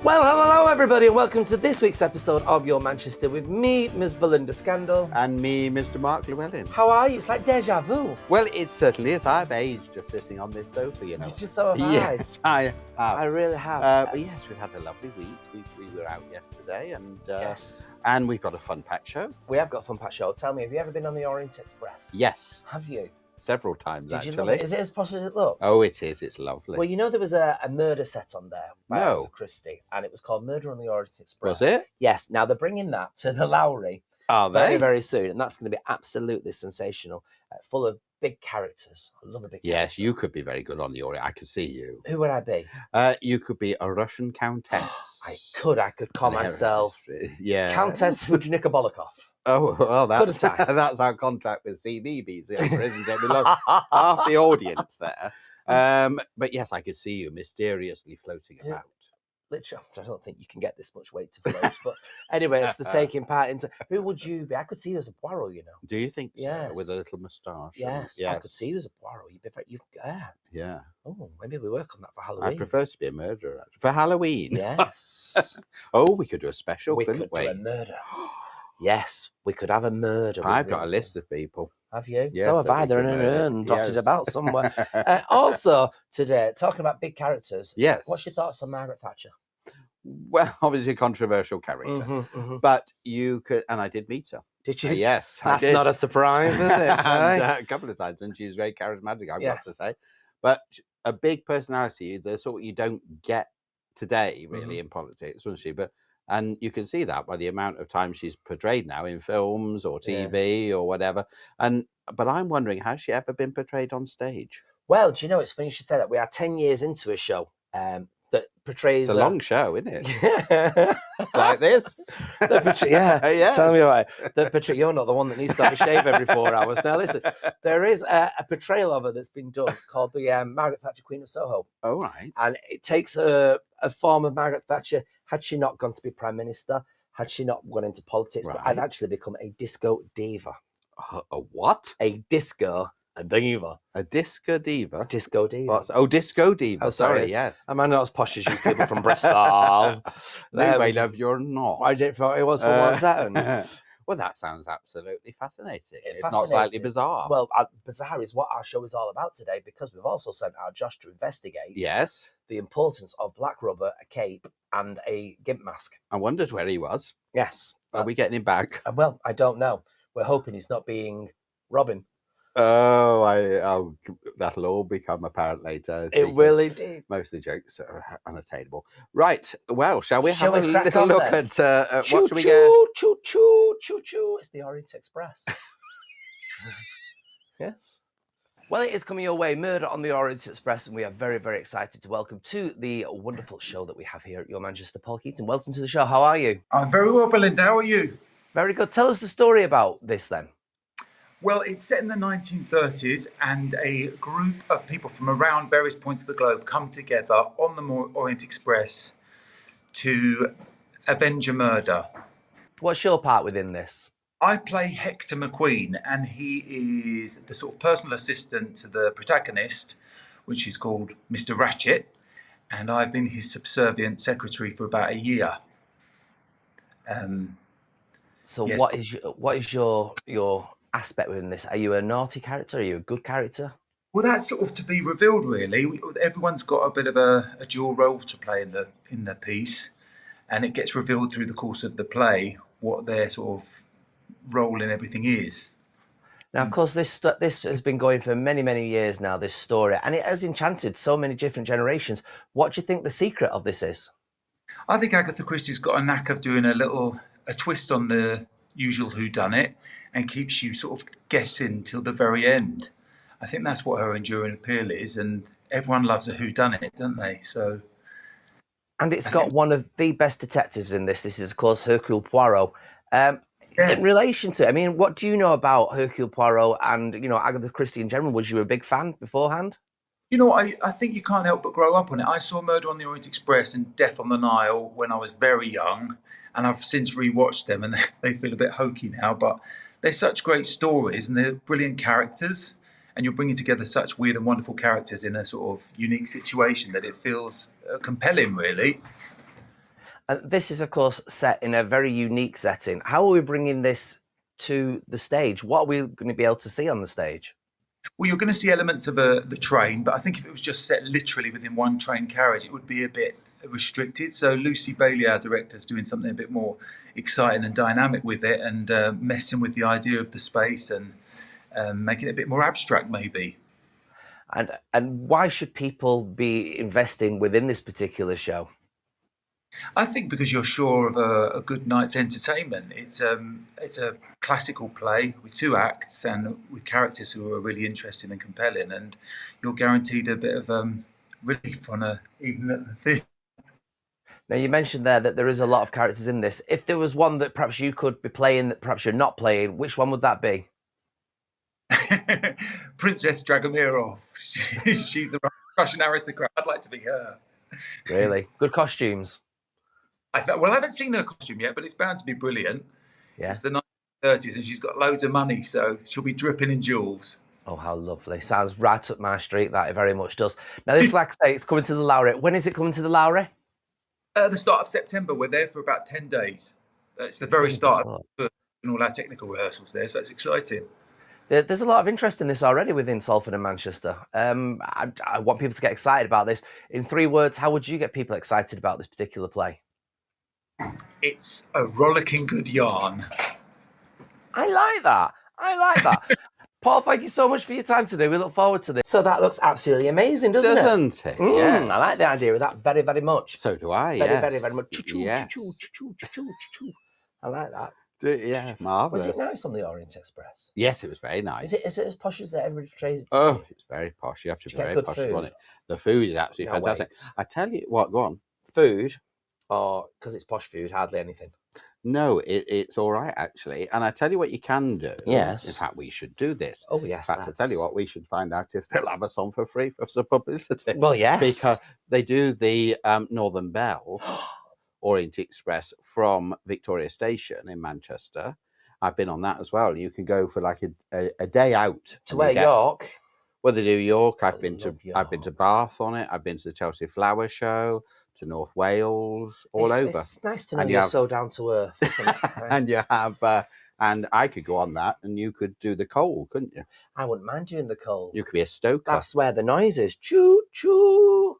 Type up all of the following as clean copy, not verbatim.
Well, hello everybody, and welcome to this week's episode of Your Manchester with me, Ms. Belinda Scandal. And me, Mr. Mark Llewellyn. How are you? It's like deja vu. Well, it certainly is. I've aged just sitting on this sofa, you know. Just so have I. Yes, I have. I really have. But yes, we've had a lovely week. We were out yesterday, and Yes. and we've got a fun pack show. We have got a fun pack show. Tell me, have you ever been on the Orient Express? Yes. Have you? Several times, Did you actually. love it? Is it as posh as it looks? Oh, it is. It's lovely. Well, you know there was a murder set on there by No. Agatha Christie, and it was called Murder on the Orient Express. Was it? Yes. Now they're bringing that to the Lowry Are very, they? very soon, and that's going to be absolutely sensational, full of big characters. I love a big Yes, character. you could be very good on the Orient. I could see you. Who would I be? You could be a Russian countess. I could call myself Yeah. Countess Hujnika Bolokov. Oh, well, that's, Couldn't I? that's our contract with CBBC, isn't it? We lost half the audience there. But yes, I could see you mysteriously floating about. Literally, I don't think you can get this much weight to float. But anyway, it's the taking part into. Who would you be? I could see you as a Poirot, you know. Do you think so? Yes. With a little moustache? Yes, I could see you as a Poirot. You'd be very, Yeah. Oh, maybe we work on that for I Halloween. prefer to be a murderer. For Halloween? Yes. Oh, we could do a special, we couldn't could we? do a murder. Yes, we could have a murder. I've got a list of people. Have you? Yes, So have that I. we They're in could an murder. urn dotted Yes. about somewhere. Also, today, talking about big characters. Yes. What's your thoughts on Margaret Thatcher? Well, obviously a controversial character. Mhm. But you could, and I did meet her. Did you? Yes, I That's did. not a surprise, is it? And, eh? a couple of times, and she was very charismatic, I've got to Yes. say. But a big personality, the sort you don't get today, really, Mm-hmm. in politics, wasn't she? And you can see that by the amount of time she's portrayed now in films or TV or whatever. But I'm wondering, has she ever been portrayed on stage? Well, do you know, it's funny you should say that. We are 10 years into a show that portrays... It's a long show, isn't it? Yeah. It's like this. Yeah. Tell me about it. You're not the one that needs to have a shave every 4 hours. Now, listen, there is a portrayal of her that's been done called the Margaret Thatcher Queen of Soho. Oh, right. And it takes a form of Margaret Thatcher, had she not gone to be Prime Minister, had she not gone into politics, but had Right. actually become a disco diva. A what? A disco diva. A disco diva? Disco diva. Disco diva. Oh, sorry. Yes. Am I not as posh as you people from Bristol? No, my love, you're not. I didn't thought it was for 1 second. Well, that sounds absolutely fascinating. It's If not slightly fascinating. bizarre. Well, bizarre is what our show is all about today, because we've also sent our Josh to investigate Yes. the importance of black rubber, a cape, and a gimp mask. I wondered where he was. Yes. Are we getting him back? Well, I don't know. We're hoping he's not being Robin. Oh, that'll all become apparent later. It will indeed. Most of the jokes are unattainable. Right. Well, shall we Shall have we a crack little on look then? at what Choo should we get? choo, choo choo, choo choo. It's the Orient Express. Yes. Well, it is coming your way, Murder on the Orient Express, and we are very, very excited to welcome to the wonderful show that we have here at Your Manchester, Paul Keaton. Welcome to the show. How are you? I'm very well, Belinda. How are you? Very good. Tell us the story about this then. Well, it's set in the 1930s, and a group of people from around various points of the globe come together on the Orient Express to avenge a murder. What's your part within this? I play Hector McQueen, and he is the sort of personal assistant to the protagonist, which is called Mr. Ratchet, and I've been his subservient secretary for about a year. So Yes. what is your aspect within this? Are you a naughty character? Are you a good character? Well, that's sort of to be revealed, really. Everyone's got a bit of a dual role to play in the piece, and it gets revealed through the course of the play what their sort of role in everything is. Now, of course, this has been going for many, many years now, this story, and it has enchanted so many different generations. What do you think the secret of this is? I think Agatha Christie's got a knack of doing a twist on the usual whodunit and keeps you sort of guessing till the very end. I think that's what her enduring appeal is, and everyone loves a whodunit, don't they? So, And it's got one of the best detectives in this. This is, of course, Hercule Poirot. In relation to, I mean, what do you know about Hercule Poirot and, Agatha Christie in general? Was you a big fan beforehand? You know, I think you can't help but grow up on it. I saw Murder on the Orient Express and Death on the Nile when I was very young, and I've since rewatched them, and they feel a bit hokey now, but they're such great stories and they're brilliant characters, and you're bringing together such weird and wonderful characters in a sort of unique situation that it feels compelling, really. And this is, of course, set in a very unique setting. How are we bringing this to the stage? What are we going to be able to see on the stage? Well, you're going to see elements of the train, but I think if it was just set literally within one train carriage, it would be a bit restricted. So Lucy Bailey, our director, is doing something a bit more exciting and dynamic with it, and messing with the idea of the space and making it a bit more abstract, maybe. And why should people be investing within this particular show? I think because you're sure of a good night's entertainment. It's a classical play with 2 acts and with characters who are really interesting and compelling, and you're guaranteed a bit of relief on a evening at the theatre. Now, you mentioned there that there is a lot of characters in this. If there was one that perhaps you could be playing that perhaps you're not playing, which one would that be? Princess Dragomirov. She's the Russian aristocrat. I'd like to be her. Really? Good costumes. I haven't seen her costume yet, but it's bound to be brilliant. Yeah. It's the 1930s, and she's got loads of money, so she'll be dripping in jewels. Oh, how lovely. Sounds right up my street, that it very much does. Now, this, like I say, it's coming to the Lowry. When is it coming to the Lowry? The start of September. We're there for about 10 days. It's the very start of all our technical rehearsals there, so it's exciting. There's a lot of interest in this already within Salford and Manchester. I want people to get excited about this. In 3 words, how would you get people excited about this particular play? It's a rollicking good yarn. I like that. Paul, thank you so much for your time today. We look forward to this. So that looks absolutely amazing, doesn't it? Yes. I like the idea of that very, very much. So do I, Very, very much. Yes. I like that. Yeah, marvellous. Was it nice on the Orient Express? Yes, it was very nice. Is it as posh as everybody portrays it? Oh, it's very posh. You have to be very posh on it. The food is absolutely fantastic. I tell you what, go on. Food, or because it's posh food, hardly anything. No, it's all right, actually. And I tell you what you can do. Yes. In fact, we should do this. Oh, yes. In fact, I tell you what, we should find out if they'll have us on for free for some publicity. Well, yes. Because they do the Northern Bell, Orient Express from Victoria Station in Manchester. I've been on that as well. You can go for like a day out. To where, York? Well, they do York. I've been to Bath on it. I've been to the Chelsea Flower Show, to North Wales, all over. It's nice to know you're so down to earth. And you have, and I could go on that, and you could do the coal, couldn't you? I wouldn't mind doing the coal. You could be a stoker. That's where the noise is. Choo choo.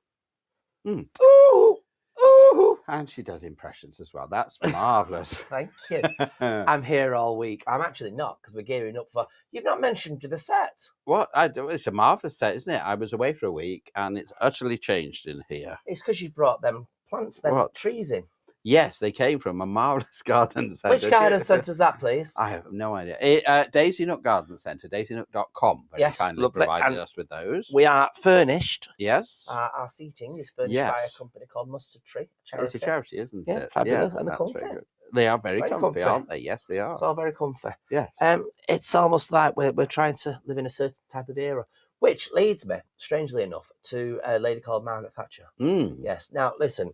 Mm. Ooh. Ooh. And she does impressions as well. That's marvellous. Thank you. I'm here all week. I'm actually not, because we're gearing up for... You've not mentioned the set. What? It's a marvellous set, isn't it? I was away for a week, and it's utterly changed in here. It's because you've brought them plants, trees in. Yes, they came from a marvellous garden centre. Which garden centre is that, please? I have no idea. Daisy Nook Garden Centre, daisynook.com. Very kindly provided us with those. We are furnished. Yes. Our seating is furnished by a company called Mustard Tree. It's a charity, isn't it? Fabulous. And they're comfy. They are very comfy, aren't they? Yes, they are. It's all very comfy. Yeah. It's almost like we're trying to live in a certain type of era, which leads me, strangely enough, to a lady called Margaret Thatcher. Yes. Now, listen,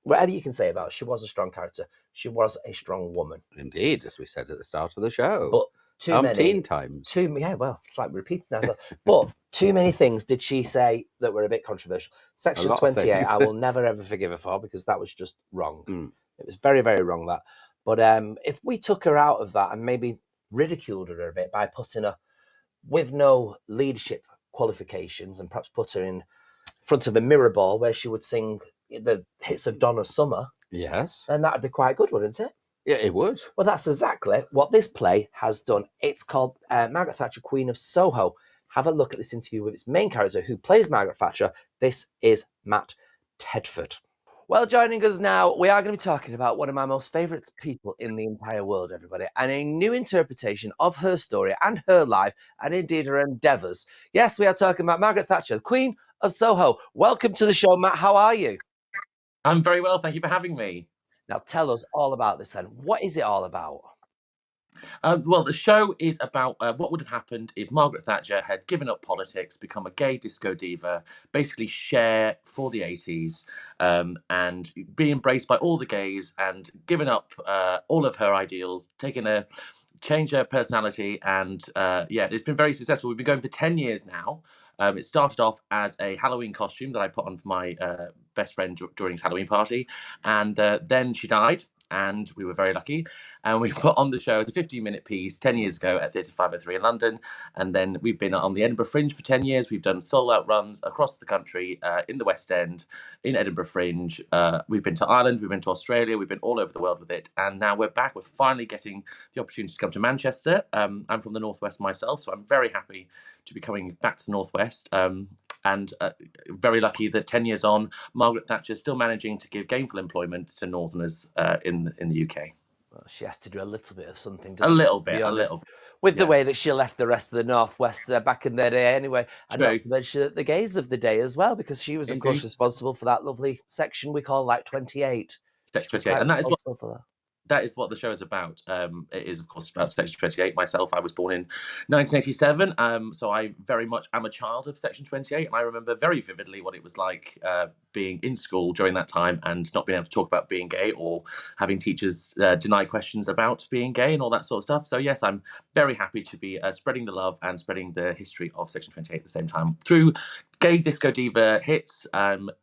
whatever you can say about her, she was a strong character. She was a strong woman. Indeed, as we said at the start of the show. But too many times. Well, it's like repeating ourselves. But too many things did she say that were a bit controversial. Section 28, I will never, ever forgive her for, because that was just wrong. It was very, very wrong, that. But if we took her out of that and maybe ridiculed her a bit by putting her with no leadership qualifications and perhaps put her in front of a mirror ball where she would sing the hits of Donna Summer. Yes. And that would be quite good, wouldn't it? Yeah, it would. Well, that's exactly what this play has done. It's called Margaret Thatcher, Queen of Soho. Have a look at this interview with its main character who plays Margaret Thatcher. This is Matt Tedford. Well, joining us now, we are going to be talking about one of my most favourite people in the entire world, everybody, and a new interpretation of her story and her life, and indeed her endeavours. Yes, we are talking about Margaret Thatcher, the Queen of Soho. Welcome to the show, Matt. How are you? I'm very well. Thank you for having me. Now, tell us all about this then. What is it all about? Well, the show is about what would have happened if Margaret Thatcher had given up politics, become a gay disco diva, basically Cher for the 80s, and be embraced by all the gays, and given up all of her ideals, taken a change her personality, and yeah, it's been very successful. We've been going for 10 years now. It started off as a Halloween costume that I put on for my best friend during his Halloween party, and then she died, and we were very lucky, and we put on the show as a 15-minute piece 10 years ago at Theatre 503 in London, and then we've been on the Edinburgh Fringe for 10 years. We've done sold-out runs across the country, in the West End, in Edinburgh Fringe. We've been to Ireland, we've been to Australia, we've been all over the world with it, and now we're back. We're finally getting the opportunity to come to Manchester. I'm from the Northwest myself, so I'm very happy to be coming back to the Northwest. And very lucky that 10 years on, Margaret Thatcher is still managing to give gainful employment to Northerners in the UK. Well, she has to do a little bit of something, A doesn't little she, to bit, be a honest, little. with the yeah. way that she left the rest of the Northwest back in their day anyway. And True. not to mention the gays of the day as well, because she was, of course, Indeed. responsible for that lovely section we call like 28. Section She was 28, quite and that is what responsible for that. that is what the show is about. It is, of course, about Section 28. Myself, I was born in 1987, so I very much am a child of Section 28, and I remember very vividly what it was like being in school during that time and not being able to talk about being gay, or having teachers deny questions about being gay and all that sort of stuff. So yes, I'm very happy to be spreading the love and spreading the history of Section 28 at the same time through gay disco diva hits,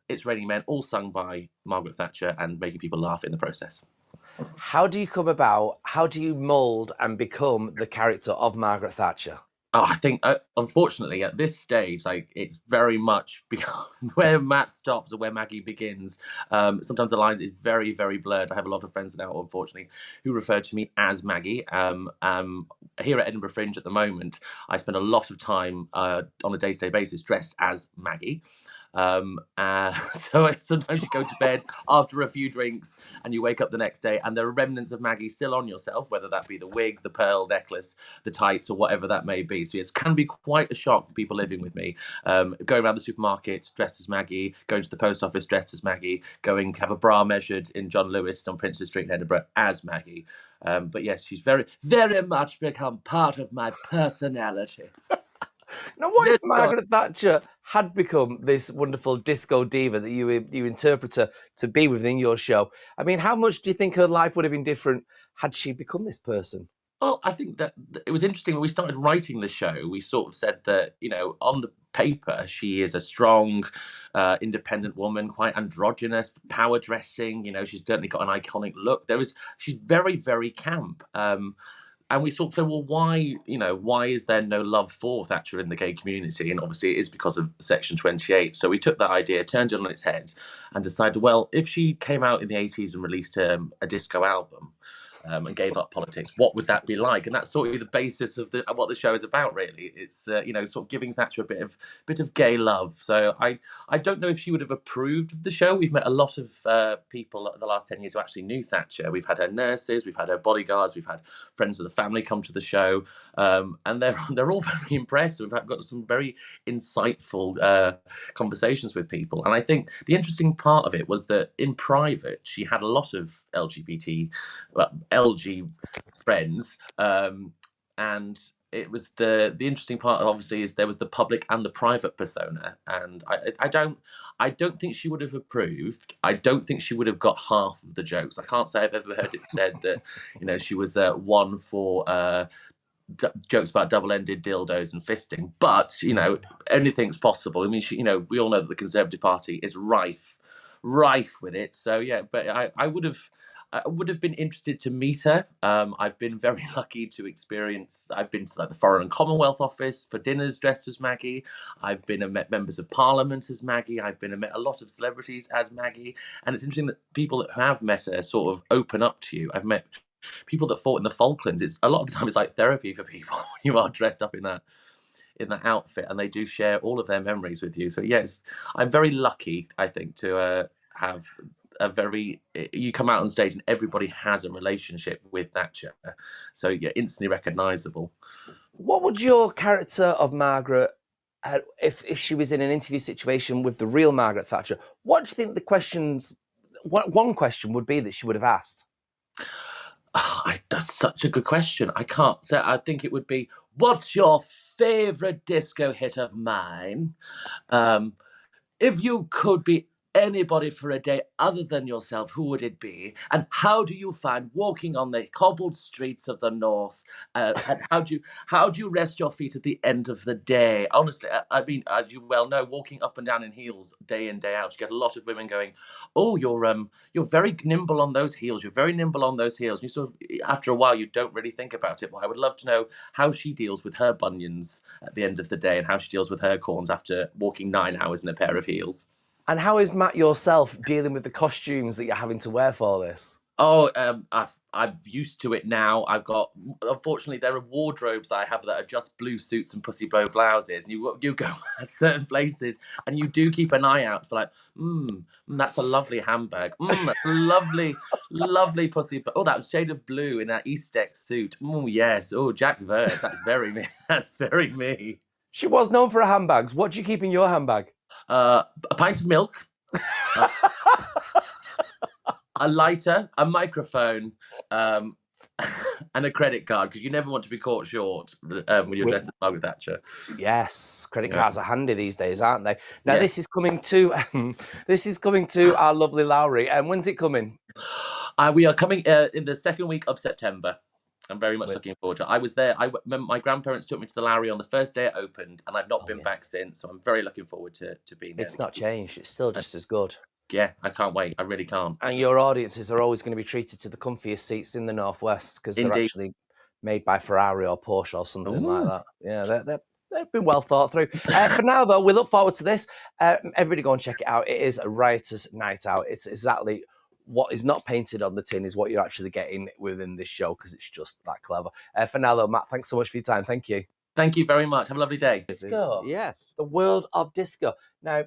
It's Raining Men, all sung by Margaret Thatcher, and making people laugh in the process. How do you come about? How do you mould and become the character of Margaret Thatcher? Oh, I think, unfortunately, at this stage, like, it's very much where Matt stops or where Maggie begins. Sometimes the lines is very, very blurred. I have a lot of friends now, unfortunately, who refer to me as Maggie. Here at Edinburgh Fringe at the moment, I spend a lot of time on a day-to-day basis dressed as Maggie. So sometimes you go to bed after a few drinks and you wake up the next day and there are remnants of Maggie still on yourself, whether that be the wig, the pearl necklace, the tights, or whatever that may be. So yes, it can be quite a shock for people living with me. Going around the supermarket dressed as Maggie, going to the post office dressed as Maggie, going to have a bra measured in John Lewis on Princes Street in Edinburgh as Maggie. But yes, she's very, very much become part of my personality. Now, what if Margaret Thatcher had become this wonderful disco diva that you interpret her to be within your show? I mean, how much do you think her life would have been different had she become this person? Well, I think that it was interesting when we started writing the show. We sort of said that, on the paper, she is a strong, independent woman, quite androgynous, power dressing. She's certainly got an iconic look. She's very, very camp. And we sort of said, well, why is there no love for Thatcher in the gay community? And obviously it is because of Section 28. So we took that idea, turned it on its head, and decided, well, if she came out in the 80s and released a disco album, and gave up politics, what would that be like? And that's sort of the basis of what the show is about, really. It's sort of giving Thatcher a bit of gay love. So I don't know if she would have approved of the show. We've met a lot of people the last 10 years who actually knew Thatcher. We've had her nurses, we've had her bodyguards, we've had friends of the family come to the show, and they're all very impressed. We've got some very insightful conversations with people. And I think the interesting part of it was that in private, she had a lot of LG friends, and it was the interesting part, obviously, is there was the public and the private persona, and I don't think she would have approved. I don't think she would have got half of the jokes. I can't say I've ever heard it said that she was one for jokes about double-ended dildos and fisting, but anything's possible. I mean, we all know that the Conservative Party is rife with it. So yeah, but I would have been interested to meet her. I've been very lucky to experience. I've been to the Foreign and Commonwealth Office for dinners dressed as Maggie. I've been and met members of Parliament as Maggie. I've been and met a lot of celebrities as Maggie. And it's interesting that people that have met her sort of open up to you. I've met people that fought in the Falklands. It's a lot of the time it's like therapy for people when you are dressed up in that outfit, and they do share all of their memories with you. So yes, I'm very lucky, I think, to have you come out on stage and everybody has a relationship with Thatcher, so you're instantly recognizable. What would your character of Margaret, if she was in an interview situation with the real Margaret Thatcher, what do you think one question would be that she would have asked? That's such a good question. I can't say. I think it would be, what's your favorite disco hit of mine? If you could be anybody for a day other than yourself, who would it be? And how do you find walking on the cobbled streets of the north? And how do you rest your feet at the end of the day? Honestly, I mean, as you well know, walking up and down in heels day in day out, you get a lot of women going, "Oh, you're very nimble on those heels. You're very nimble on those heels." And you sort of, after a while, you don't really think about it. But I would love to know how she deals with her bunions at the end of the day, and how she deals with her corns after walking 9 hours in a pair of heels. And how is Matt yourself dealing with the costumes that you're having to wear for this? Oh, I'm used to it now. Unfortunately, there are wardrobes I have that are just blue suits and pussy blow blouses. And you go certain places, and you do keep an eye out for like, that's a lovely handbag. That's a lovely pussy. Oh, that shade of blue in that Eastex suit. Oh yes. Oh, Jack Verd. That's very me. That's very me. She was known for her handbags. What do you keep in your handbag? A pint of milk. A lighter, a microphone, and a credit card, because you never want to be caught short when you're dressed as Margaret Thatcher. Yes, credit cards are handy these days, aren't they? Now this is coming to our lovely Lowry. And when's it coming? We are coming in the second week of September. I'm very much looking forward to it. I was there. My grandparents took me to the Lowry on the first day it opened, and I've not been back since. So I'm very looking forward to being there. It's not changed. It's still just as good. Yeah, I can't wait. I really can't. And your audiences are always going to be treated to the comfiest seats in the Northwest, because they're actually made by Ferrari or Porsche or something like that. Yeah, they've been well thought through. For now, though, we look forward to this. Everybody go and check it out. It is a riotous night out. It's exactly what is not painted on the tin is what you're actually getting within this show, because it's just that clever. For now, though, Matt, thanks so much for your time. Thank you. Thank you very much. Have a lovely day. Disco. Yes. The world of disco. Now,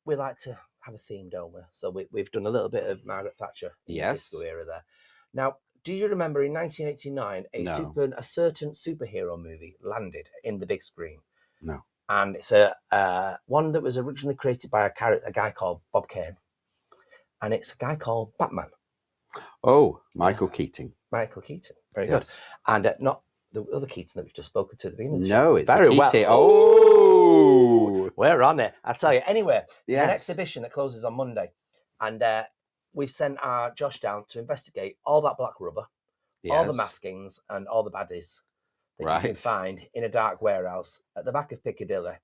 we like to have a theme, don't we? So we've done a little bit of Margaret Thatcher in the disco era there. Now, do you remember in 1989 a certain superhero movie landed in the big screen? No. And it's a one that was originally created by a guy called Bob Kane, and it's a guy called Batman. Oh, Michael Keating. Michael Keaton, very good. And not the other Keaton that we've just spoken to at the beginning. No, it's very a Keating. well. Oh, we're on it. I tell you. Anyway, there's an Yes. exhibition that closes on Monday, and we've sent our Josh down to investigate all that black rubber, all the maskings, and all the baddies that you can find in a dark warehouse at the back of Piccadilly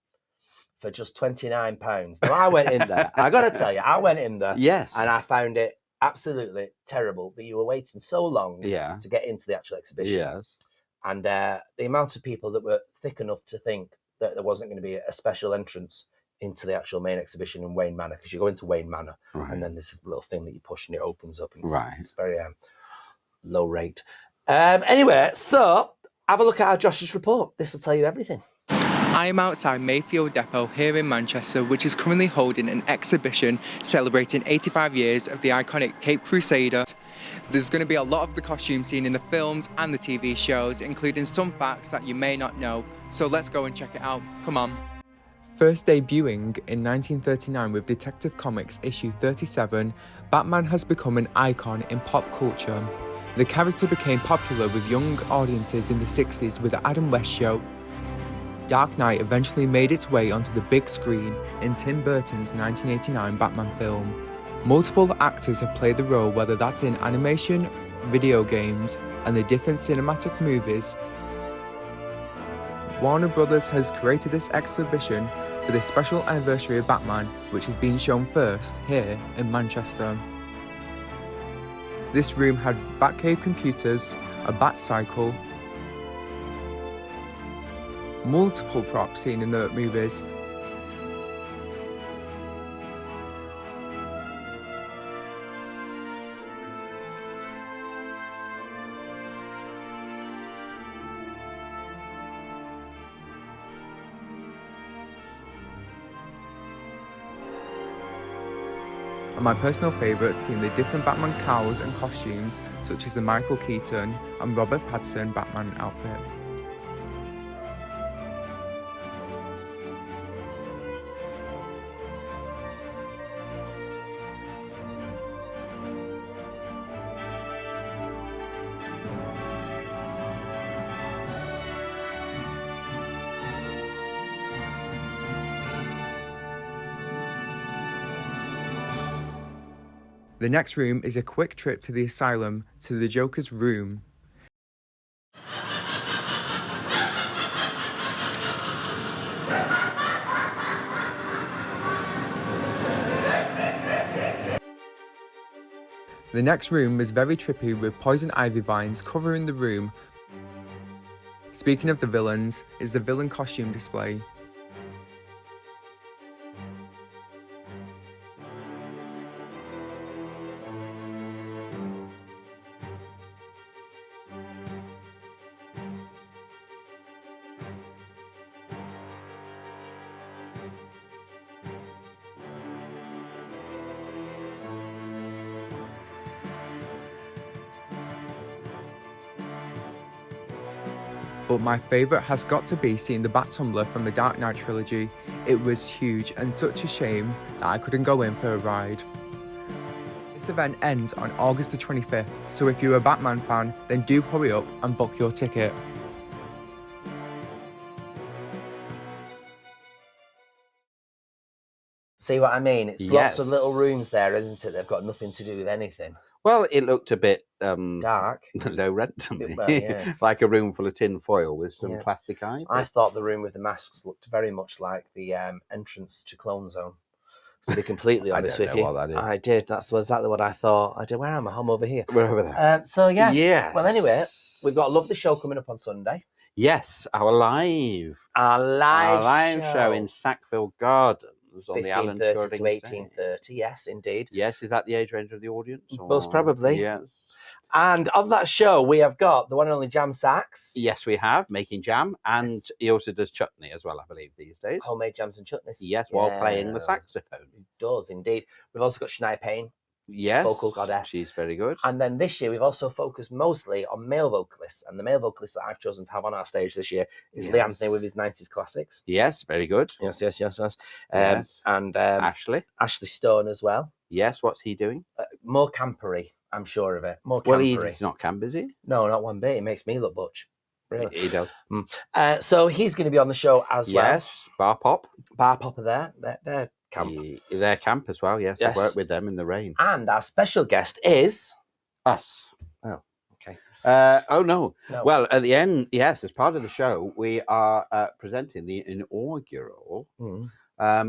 for just £29. Now, I went in there. I got to tell you, I went in there. Yes. And I found it absolutely terrible that you were waiting so long to get into the actual exhibition. Yes. And the amount of people that were thick enough to think that there wasn't going to be a special entrance into the actual main exhibition in Wayne Manor, because you go into Wayne Manor and then there's this little thing that you push and it opens up. And it's very low rate. Anyway, so have a look at our Josh's report. This will tell you everything. I am outside Mayfield Depot here in Manchester, which is currently holding an exhibition celebrating 85 years of the iconic Cape Crusader. There's going to be a lot of the costumes seen in the films and the TV shows, including some facts that you may not know. So let's go and check it out. Come on. First debuting in 1939 with Detective Comics issue 37, Batman has become an icon in pop culture. The character became popular with young audiences in the 60s with the Adam West Show. Dark Knight eventually made its way onto the big screen in Tim Burton's 1989 Batman film. Multiple actors have played the role, whether that's in animation, video games, and the different cinematic movies. Warner Brothers has created this exhibition for the special anniversary of Batman, which has been shown first here in Manchester. This room had Batcave computers, a Batcycle, multiple props seen in the movies. And my personal favourite, seeing the different Batman cowls and costumes, such as the Michael Keaton and Robert Pattinson Batman outfit. The next room is a quick trip to the asylum, to the Joker's room. The next room was very trippy with poison ivy vines covering the room. Speaking of the villains, is the villain costume display. But my favourite has got to be seeing the Bat Tumbler from the Dark Knight trilogy. It was huge and such a shame that I couldn't go in for a ride. This event ends on August the 25th, so if you're a Batman fan, then do hurry up and book your ticket. See what I mean? It's lots of little rooms there, isn't it? They've got nothing to do with anything. Well, it looked a bit Dark. low rent to me. Well, yeah. Like a room full of tin foil with some plastic eye. I thought the room with the masks looked very much like the entrance to Clone Zone. To be completely honest with you, what that is. I did. That's exactly what I thought. I did. Where am I? I'm over here. We're over there. So yeah. Yes. Well, anyway, we've got a lovely show coming up on Sunday. Yes, our live show in Sackville Gardens on the Alan 15:30 Turing to 18:30. Yes, indeed. Yes, is that the age range of the audience? Most probably. Yes. And on that show, we have got the one and only Jam Sacks. Yes, we have, making jam. And he also does chutney as well, I believe, these days. Homemade jams and chutneys. Yes, while playing the saxophone. He does, indeed. We've also got Shania Payne. Yes, vocal goddess. She's very good. And then this year, we've also focused mostly on male vocalists. And the male vocalist that I've chosen to have on our stage this year is Lee Anthony with his 90s classics. Yes, very good. Yes. Yes. And Ashley Stone as well. Yes, what's he doing? More campery, I'm sure of it. More campery. Well, he's not camp, is he? No, not one bit. It makes me look butch. Really. He does. So he's going to be on the show as well. Yes, Bar Pop. Bar Pop are there. They're camp. They're camp as well, yes. I've worked with them in the rain. And our special guest is... us. Oh, okay. No. Well, at the end, yes, as part of the show, we are presenting the inaugural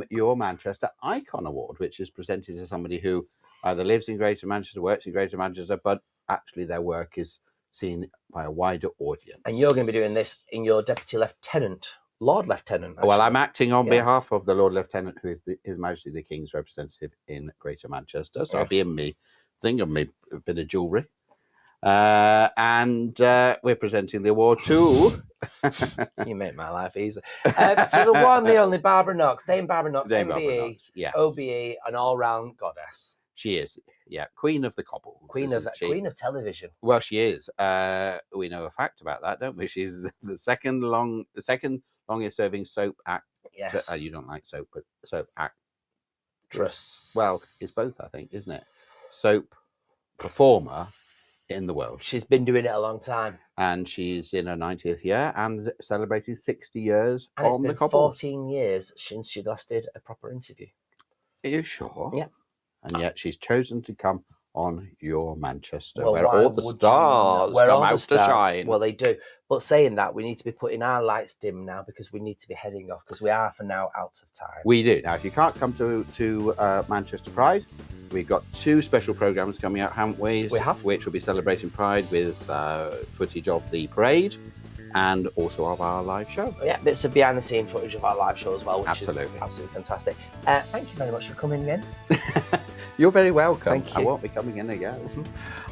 Your Manchester Icon Award, which is presented to somebody who either lives in Greater Manchester, works in Greater Manchester, but actually their work is seen by a wider audience. And you're going to be doing this in your Deputy Lieutenant, Lord Lieutenant. Actually. Well, I'm acting on behalf of the Lord Lieutenant, who is His Majesty the King's representative in Greater Manchester. So I'll be in me thing of me a bit of jewellery. And we're presenting the award to... You make my life easy. To the one, the only Barbara Knox, Dame Barbara Knox, MBE, yes. OBE, an all-round goddess. She is, Queen of the Cobbles. Queen of television. Well, she is. We know a fact about that, don't we? She's the second longest serving soap act. Yes. You don't like soap, but soap actress. Well, it's both, I think, isn't it? Soap performer in the world. She's been doing it a long time. And she's in her 90th year and celebrating 60 years and on the it's been Cobbles. 14 years since she last did a proper interview. Are you sure? Yeah. And yet she's chosen to come on Your Manchester, Well, where all the stars come out to shine. Well, they do. But saying that, we need to be putting our lights dim now because we need to be heading off because we are for now out of time. We do. Now, if you can't come to Manchester Pride, we've got 2 special programmes coming out, haven't we? We have. Which will be celebrating Pride with footage of the parade and also of our live show. Yeah, bits of behind-the-scene footage of our live show as well, which Absolutely. is absolutely fantastic. Thank you very much for coming in. You're very welcome. Thank you. I won't be coming in again.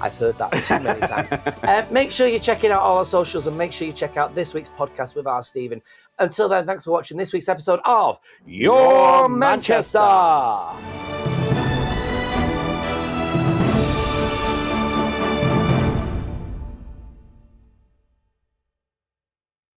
I've heard that too many times. Make sure you're checking out all our socials and make sure you check out this week's podcast with our Stephen. Until then, thanks for watching this week's episode of Your Manchester.